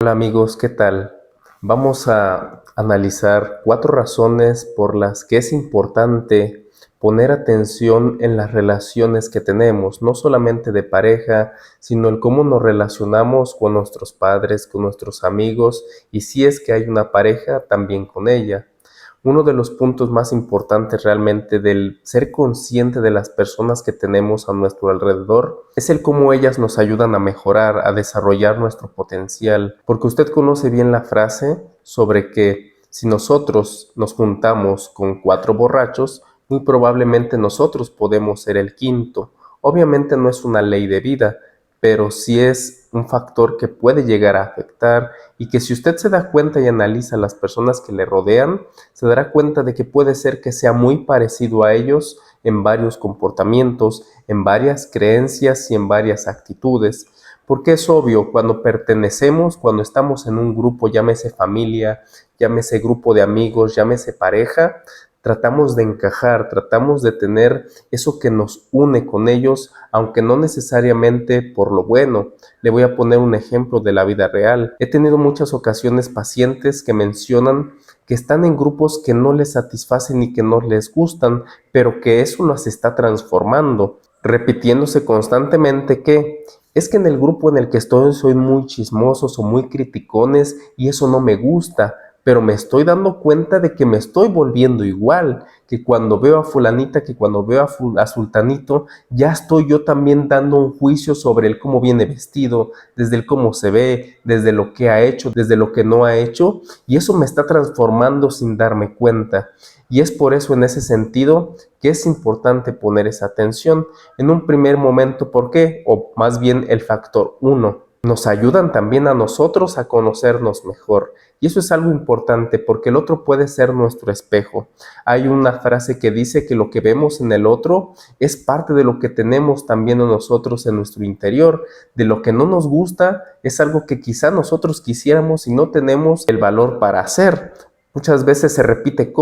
Hola amigos, ¿qué tal? Vamos a analizar 4 razones por las que es importante poner atención en las relaciones que tenemos, no solamente de pareja, sino en cómo nos relacionamos con nuestros padres, con nuestros amigos y si es que hay una pareja, también con ella. Uno de los puntos más importantes realmente del ser consciente de las personas que tenemos a nuestro alrededor es el cómo ellas nos ayudan a mejorar, a desarrollar nuestro potencial. Porque usted conoce bien la frase sobre que si nosotros nos juntamos con 4 borrachos, muy probablemente nosotros podemos ser el quinto. Obviamente no es una ley de vida, pero sí es un factor que puede llegar a afectar y que si usted se da cuenta y analiza las personas que le rodean, se dará cuenta de que puede ser que sea muy parecido a ellos en varios comportamientos, en varias creencias y en varias actitudes. Porque es obvio, cuando pertenecemos, cuando estamos en un grupo, llámese familia, llámese grupo de amigos, llámese pareja, tratamos de encajar, tratamos de tener eso que nos une con ellos, aunque no necesariamente por lo bueno. Le voy a poner un ejemplo de la vida real. He tenido muchas ocasiones pacientes que mencionan que están en grupos que no les satisfacen y que no les gustan, pero que eso las está transformando, repitiéndose constantemente que es que en el grupo en el que estoy soy muy chismosos o muy criticones y eso no me gusta, pero me estoy dando cuenta de que me estoy volviendo igual, que cuando veo a fulanita, que cuando veo a sultanito, ya estoy yo también dando un juicio sobre el cómo viene vestido, desde el cómo se ve, desde lo que ha hecho, desde lo que no ha hecho, y eso me está transformando sin darme cuenta. Y es por eso en ese sentido que es importante poner esa atención. En un primer momento, ¿por qué? O más bien el factor 1. Nos ayudan también a nosotros a conocernos mejor. Y eso es algo importante porque el otro puede ser nuestro espejo. Hay una frase que dice que lo que vemos en el otro es parte de lo que tenemos también nosotros en nuestro interior. De lo que no nos gusta es algo que quizá nosotros quisiéramos y no tenemos el valor para hacer. Muchas veces se repite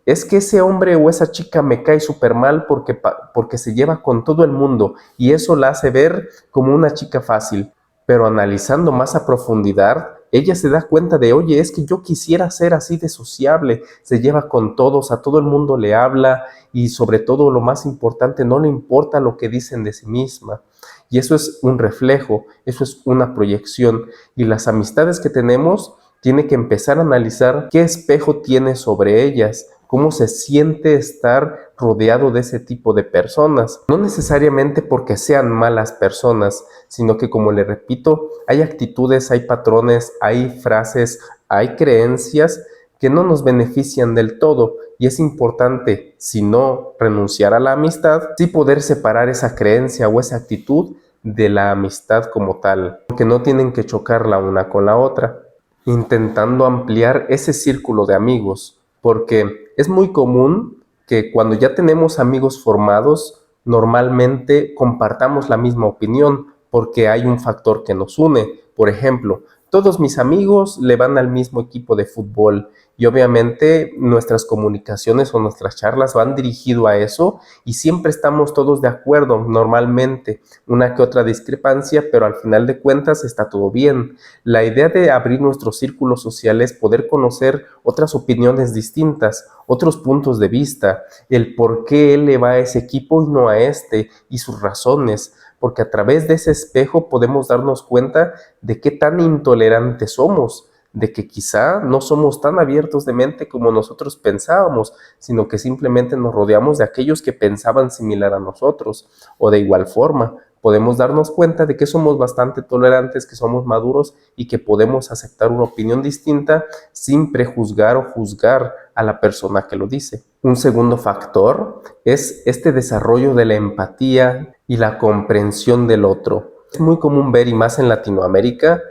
es que ese hombre o esa chica me cae súper mal porque se lleva con todo el mundo y eso la hace ver como una chica fácil. Pero analizando más a profundidad, ella se da cuenta de, oye, es que yo quisiera ser así de sociable, se lleva con todos, a todo el mundo le habla y sobre todo lo más importante, no le importa lo que dicen de sí misma. Y eso es un reflejo, eso es una proyección. Y las amistades que tenemos, tiene que empezar a analizar qué espejo tiene sobre ellas, cómo se siente estar rodeado de ese tipo de personas. No necesariamente porque sean malas personas, sino que, como le repito, hay actitudes, hay patrones, hay frases, hay creencias que no nos benefician del todo y es importante, si no renunciar a la amistad, sí poder separar esa creencia o esa actitud de la amistad como tal, porque no tienen que chocar la una con la otra, intentando ampliar ese círculo de amigos, porque es muy común que cuando ya tenemos amigos formados, normalmente compartamos la misma opinión, porque hay un factor que nos une. Por ejemplo, todos mis amigos le van al mismo equipo de fútbol y obviamente nuestras comunicaciones o nuestras charlas van dirigido a eso y siempre estamos todos de acuerdo, normalmente una que otra discrepancia, pero al final de cuentas está todo bien. La idea de abrir nuestro círculo social es poder conocer otras opiniones distintas, otros puntos de vista, el por qué él le va a ese equipo y no a este, y sus razones, porque a través de ese espejo podemos darnos cuenta de qué tan intolerantes somos, de que quizá no somos tan abiertos de mente como nosotros pensábamos, sino que simplemente nos rodeamos de aquellos que pensaban similar a nosotros, o de igual forma. Podemos darnos cuenta de que somos bastante tolerantes, que somos maduros y que podemos aceptar una opinión distinta sin prejuzgar o juzgar a la persona que lo dice. Un segundo factor es este desarrollo de la empatía y la comprensión del otro. Es muy común ver, y más en Latinoamérica,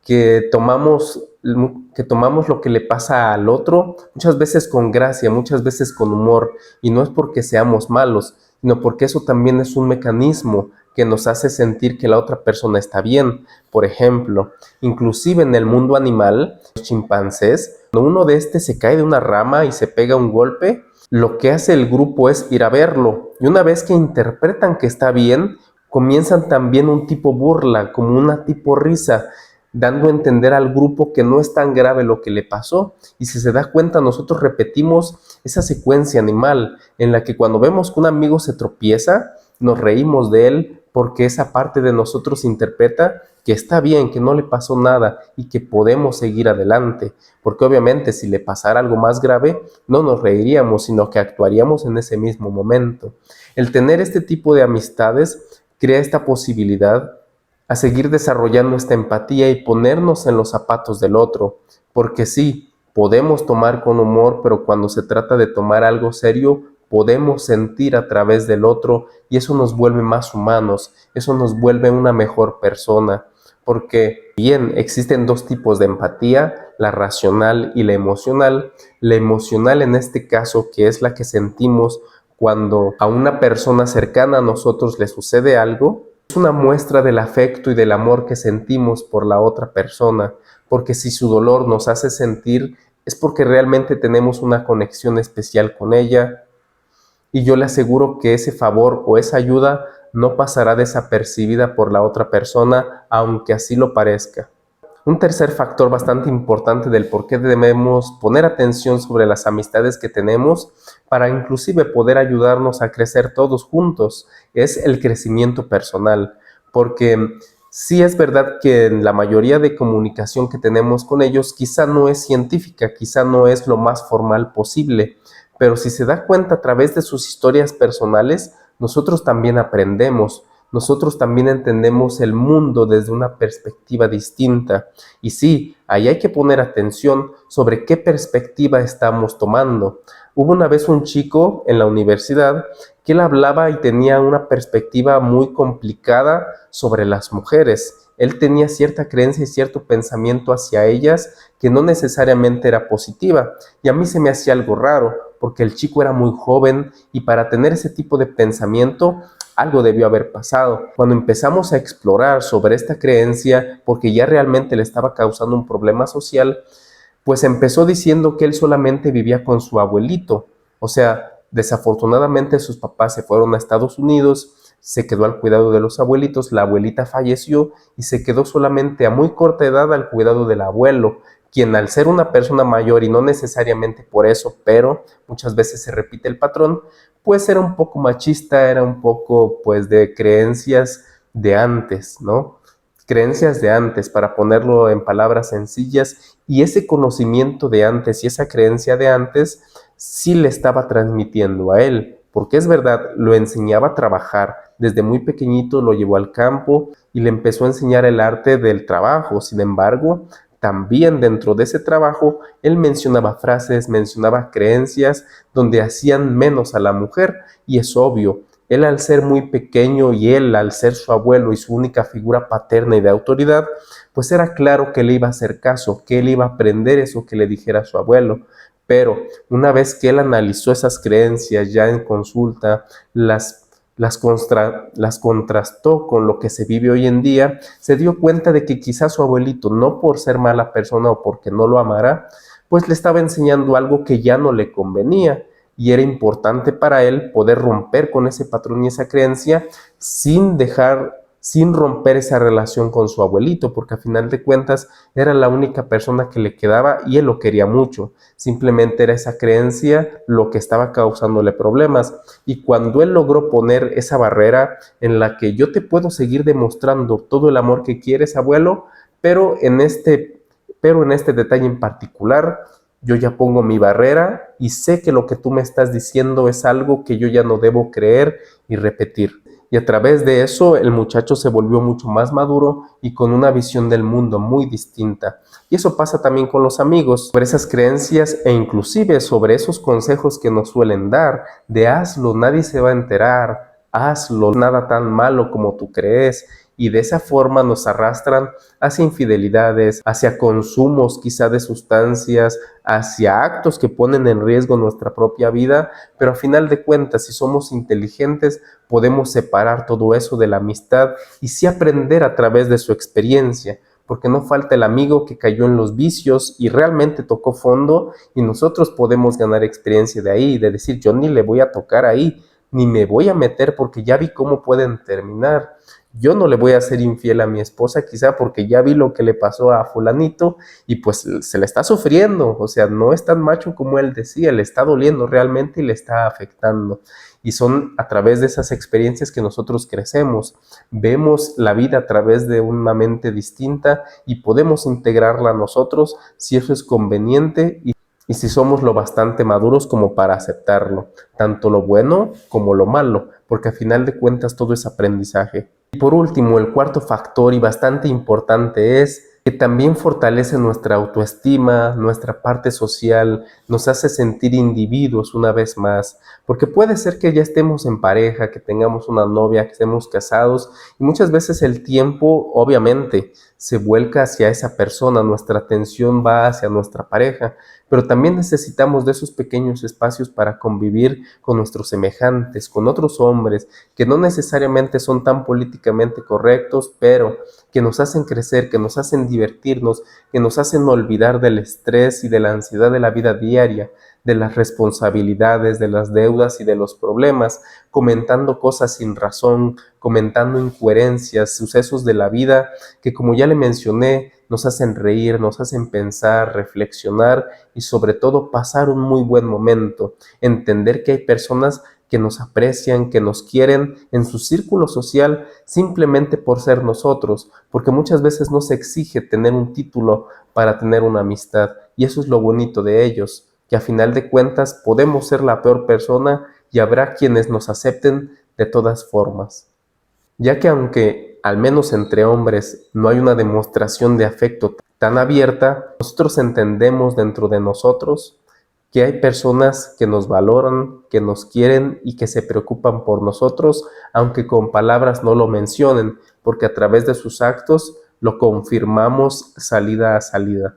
que tomamos lo que le pasa al otro muchas veces con gracia, muchas veces con humor, y no es porque seamos malos, sino porque eso también es un mecanismo que nos hace sentir que la otra persona está bien. Por ejemplo, inclusive en el mundo animal, los chimpancés, cuando uno de se cae de una rama y se pega un golpe, lo que hace el grupo es ir a verlo, y una vez que interpretan que está bien, comienzan también un tipo burla, como una tipo risa, dando a entender al grupo que no es tan grave lo que le pasó. Y si se da cuenta, nosotros repetimos esa secuencia animal en la que cuando vemos que un amigo se tropieza, nos reímos de él porque esa parte de nosotros interpreta que está bien, que no le pasó nada y que podemos seguir adelante. Porque obviamente si le pasara algo más grave, no nos reiríamos, sino que actuaríamos en ese mismo momento. El tener este tipo de amistades crea esta posibilidad a seguir desarrollando esta empatía y ponernos en los zapatos del otro, porque sí, podemos tomar con humor, pero cuando se trata de tomar algo serio, podemos sentir a través del otro y eso nos vuelve más humanos, eso nos vuelve una mejor persona, porque bien, existen dos tipos de empatía, la racional y la emocional en este caso, que es la que sentimos cuando a una persona cercana a nosotros le sucede algo, es una muestra del afecto y del amor que sentimos por la otra persona, porque si su dolor nos hace sentir, es porque realmente tenemos una conexión especial con ella, y yo le aseguro que ese favor o esa ayuda no pasará desapercibida por la otra persona, aunque así lo parezca. Un tercer factor bastante importante del por qué debemos poner atención sobre las amistades que tenemos para inclusive poder ayudarnos a crecer todos juntos es el crecimiento personal, porque sí es verdad que la mayoría de comunicación que tenemos con ellos quizá no es científica, quizá no es lo más formal posible, pero si se da cuenta a través de sus historias personales, nosotros también aprendemos. Nosotros también entendemos el mundo desde una perspectiva distinta. Y sí, ahí hay que poner atención sobre qué perspectiva estamos tomando. Hubo una vez un chico en la universidad que él hablaba y tenía una perspectiva muy complicada sobre las mujeres. Él tenía cierta creencia y cierto pensamiento hacia ellas que no necesariamente era positiva. Y a mí se me hacía algo raro, porque el chico era muy joven y para tener ese tipo de pensamiento algo debió haber pasado. Cuando empezamos a explorar sobre esta creencia, porque ya realmente le estaba causando un problema social, pues empezó diciendo que él solamente vivía con su abuelito. O sea, desafortunadamente sus papás se fueron a Estados Unidos, se quedó al cuidado de los abuelitos, la abuelita falleció y se quedó solamente a muy corta edad al cuidado del abuelo, quien al ser una persona mayor y no necesariamente por eso, pero muchas veces se repite el patrón, pues era un poco machista, era un poco pues de creencias de antes, ¿no? Creencias de antes, para ponerlo en palabras sencillas, y ese conocimiento de antes y esa creencia de antes sí le estaba transmitiendo a él, porque es verdad, lo enseñaba a trabajar, desde muy pequeñito lo llevó al campo y le empezó a enseñar el arte del trabajo. Sin embargo, también dentro de ese trabajo, él mencionaba frases, mencionaba creencias donde hacían menos a la mujer, y es obvio, él al ser muy pequeño y él al ser su abuelo y su única figura paterna y de autoridad, pues era claro que le iba a hacer caso, que él iba a aprender eso que le dijera su abuelo. Pero una vez que él analizó esas creencias ya en consulta, las contrastó con lo que se vive hoy en día, se dio cuenta de que quizás su abuelito, no por ser mala persona o porque no lo amara, pues le estaba enseñando algo que ya no le convenía, y era importante para él poder romper con ese patrón y esa creencia sin romper esa relación con su abuelito, porque a final de cuentas era la única persona que le quedaba y él lo quería mucho. Simplemente era esa creencia lo que estaba causándole problemas. Y cuando él logró poner esa barrera en la que yo te puedo seguir demostrando todo el amor que quieres, abuelo, pero en este detalle en particular, yo ya pongo mi barrera y sé que lo que tú me estás diciendo es algo que yo ya no debo creer y repetir. Y a través de eso el muchacho se volvió mucho más maduro y con una visión del mundo muy distinta. Y eso pasa también con los amigos, sobre esas creencias e inclusive sobre esos consejos que nos suelen dar, de hazlo, nadie se va a enterar, hazlo, nada tan malo como tú crees. Y de esa forma nos arrastran hacia infidelidades, hacia consumos quizá de sustancias, hacia actos que ponen en riesgo nuestra propia vida, pero a final de cuentas, si somos inteligentes, podemos separar todo eso de la amistad y sí aprender a través de su experiencia, porque no falta el amigo que cayó en los vicios y realmente tocó fondo, y nosotros podemos ganar experiencia de ahí, de decir, yo ni le voy a tocar ahí, ni me voy a meter porque ya vi cómo pueden terminar. Yo no le voy a ser infiel a mi esposa, quizá porque ya vi lo que le pasó a fulanito y pues se le está sufriendo, o sea, no es tan macho como él decía, le está doliendo realmente y le está afectando. Y son a través de esas experiencias que nosotros crecemos, vemos la vida a través de una mente distinta y podemos integrarla a nosotros si eso es conveniente y si somos lo bastante maduros como para aceptarlo, tanto lo bueno como lo malo, porque a final de cuentas todo es aprendizaje. Y por último, el cuarto factor y bastante importante es que también fortalece nuestra autoestima, nuestra parte social, nos hace sentir individuos una vez más, porque puede ser que ya estemos en pareja, que tengamos una novia, que estemos casados, y muchas veces el tiempo, obviamente, se vuelca hacia esa persona, nuestra atención va hacia nuestra pareja, pero también necesitamos de esos pequeños espacios para convivir con nuestros semejantes, con otros hombres, que no necesariamente son tan políticamente correctos, pero que nos hacen crecer, que nos hacen divertirnos, que nos hacen olvidar del estrés y de la ansiedad de la vida diaria, de las responsabilidades, de las deudas y de los problemas, comentando cosas sin razón, comentando incoherencias, sucesos de la vida que, como ya le mencioné, nos hacen reír, nos hacen pensar, reflexionar y sobre todo pasar un muy buen momento, entender que hay personas que nos aprecian, que nos quieren en su círculo social simplemente por ser nosotros, porque muchas veces no se exige tener un título para tener una amistad, y eso es lo bonito de ellos, que a final de cuentas podemos ser la peor persona y habrá quienes nos acepten de todas formas. Ya que aunque al menos entre hombres no hay una demostración de afecto tan abierta, nosotros entendemos dentro de nosotros que hay personas que nos valoran, que nos quieren y que se preocupan por nosotros, aunque con palabras no lo mencionen, porque a través de sus actos lo confirmamos salida a salida.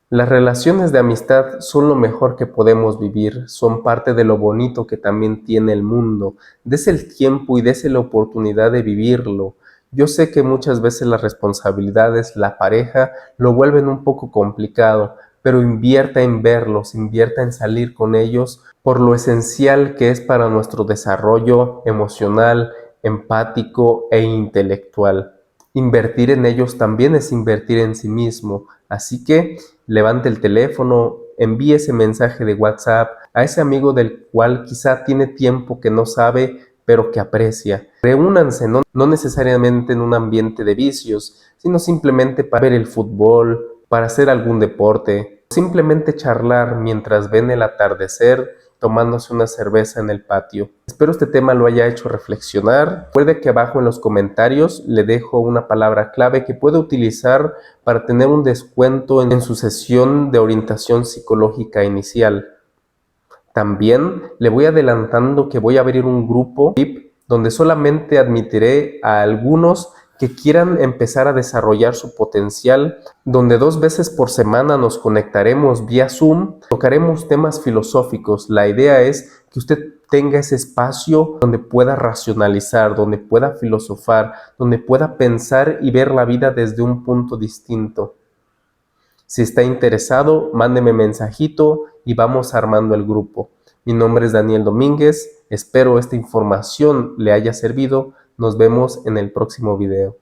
Las relaciones de amistad son lo mejor que podemos vivir, son parte de lo bonito que también tiene el mundo. Dese el tiempo y dese la oportunidad de vivirlo. Yo sé que muchas veces las responsabilidades, la pareja, lo vuelven un poco complicado, pero invierta en verlos, invierta en salir con ellos por lo esencial que es para nuestro desarrollo emocional, empático e intelectual. Invertir en ellos también es invertir en sí mismo, así que levante el teléfono, envíe ese mensaje de WhatsApp a ese amigo del cual quizá tiene tiempo que no sabe, pero que aprecia. Reúnanse, no necesariamente en un ambiente de vicios, sino simplemente para ver el fútbol, para hacer algún deporte, simplemente charlar mientras ven el atardecer, tomándose una cerveza en el patio. Espero este tema lo haya hecho reflexionar. Recuerde que abajo en los comentarios le dejo una palabra clave que puede utilizar para tener un descuento en su sesión de orientación psicológica inicial. También le voy adelantando que voy a abrir un grupo VIP donde solamente admitiré a algunos que quieran empezar a desarrollar su potencial, donde 2 veces por semana nos conectaremos vía Zoom, tocaremos temas filosóficos. La idea es que usted tenga ese espacio donde pueda racionalizar, donde pueda filosofar, donde pueda pensar y ver la vida desde un punto distinto. Si está interesado, mándeme mensajito y vamos armando el grupo. Mi nombre es Daniel Domínguez, espero esta información le haya servido. Nos vemos en el próximo video.